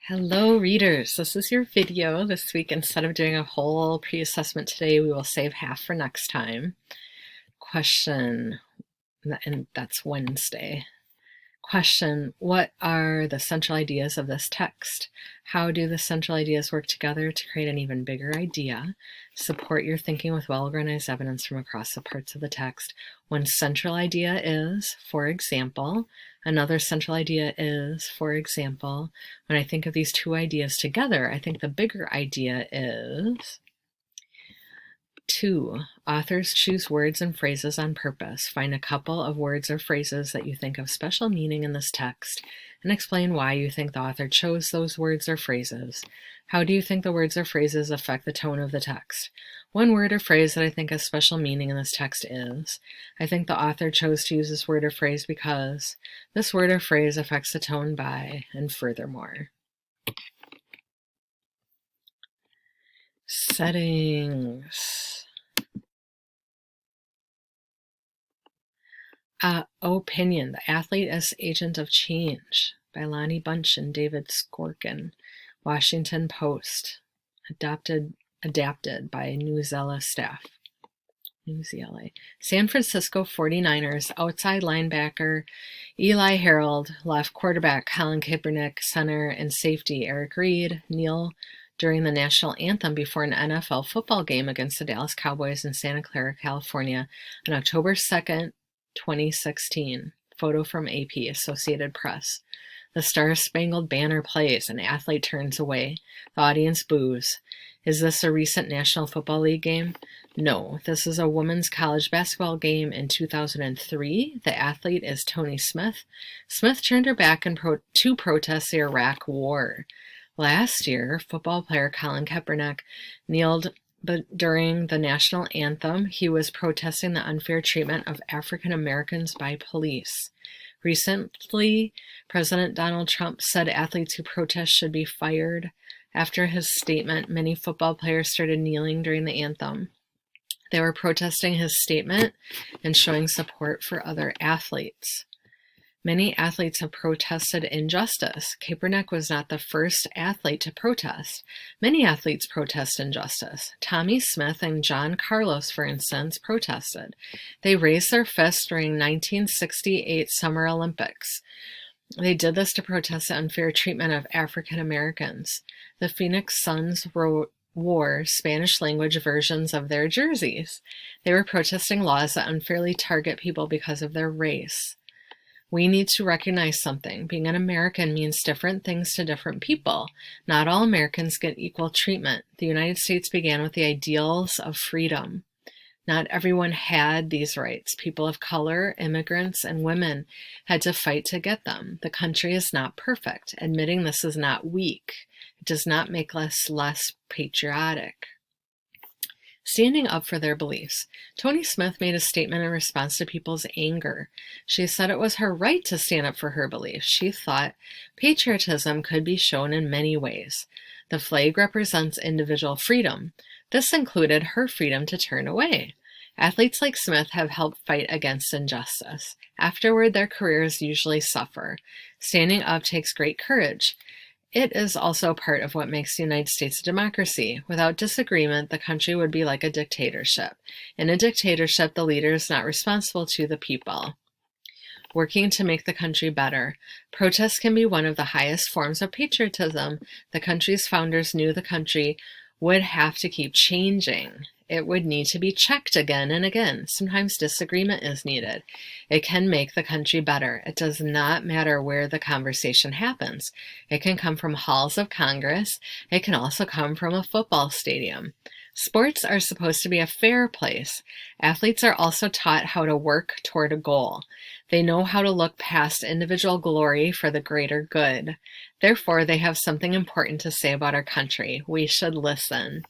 Hello, readers. This is your video this week. Instead of doing a whole pre-assessment today, we will save half for next time. Question, and that's Wednesday. Question, what are the central ideas of this text? How do the central ideas work together to create an even bigger idea? Support your thinking with well-organized evidence from across the parts of the text. One central idea is, for example. Another central idea is, for example. When I think of these two ideas together, I think the bigger idea is. 2. Authors choose words and phrases on purpose. Find a couple of words or phrases that you think have special meaning in this text and explain why you think the author chose those words or phrases. How do you think the words or phrases affect the tone of the text? One word or phrase that I think has special meaning in this text is, I think the author chose to use this word or phrase because this word or phrase affects the tone by, and furthermore. Settings. Opinion, The Athlete as Agent of Change by Lonnie Bunch and David Skorkin. Washington Post. Adapted by Newsela staff. Newsela. San Francisco 49ers outside linebacker Eli Harold, left quarterback Colin Kaepernick, center and safety Eric Reid kneel during the national anthem before an NFL football game against the Dallas Cowboys in Santa Clara, California on October 2nd, 2016. Photo from AP, Associated Press. The Star-Spangled Banner plays. An athlete turns away. The audience boos. Is this a recent National Football League game? No, this is a women's college basketball game in 2003. The athlete is Tony Smith. Smith turned her back to protest the Iraq War. Last year, football player Colin Kaepernick kneeled during the national anthem. He was protesting the unfair treatment of African Americans by police. Recently, President Donald Trump said athletes who protest should be fired. After his statement, many football players started kneeling during the anthem. They were protesting his statement and showing support for other athletes. Many athletes have protested injustice. Kaepernick was not the first athlete to protest. Many athletes protest injustice. Tommy Smith and John Carlos, for instance, protested. They raised their fists during 1968 Summer Olympics. They did this to protest the unfair treatment of African Americans. The Phoenix Suns wore Spanish-language versions of their jerseys. They were protesting laws that unfairly target people because of their race. We need to recognize something. Being an American means different things to different people. Not all Americans get equal treatment. The United States began with the ideals of freedom. Not everyone had these rights. People of color, immigrants, and women had to fight to get them. The country is not perfect. Admitting this is not weak. It does not make us less patriotic. Standing up for their beliefs. Tony Smith made a statement in response to people's anger. She said it was her right to stand up for her beliefs. She thought patriotism could be shown in many ways. The flag represents individual freedom. This included her freedom to turn away. Athletes like Smith have helped fight against injustice. Afterward, their careers usually suffer. Standing up takes great courage. It is also part of what makes the United States a democracy. Without disagreement, the country would be like a dictatorship. In a dictatorship, the leader is not responsible to the people. Working to make the country better. Protest can be one of the highest forms of patriotism. The country's founders knew the country would have to keep changing. It would need to be checked again and again. Sometimes disagreement is needed. It can make the country better. It does not matter where the conversation happens. It can come from halls of Congress. It can also come from a football stadium. Sports are supposed to be a fair place. Athletes are also taught how to work toward a goal. They know how to look past individual glory for the greater good. Therefore, they have something important to say about our country. We should listen.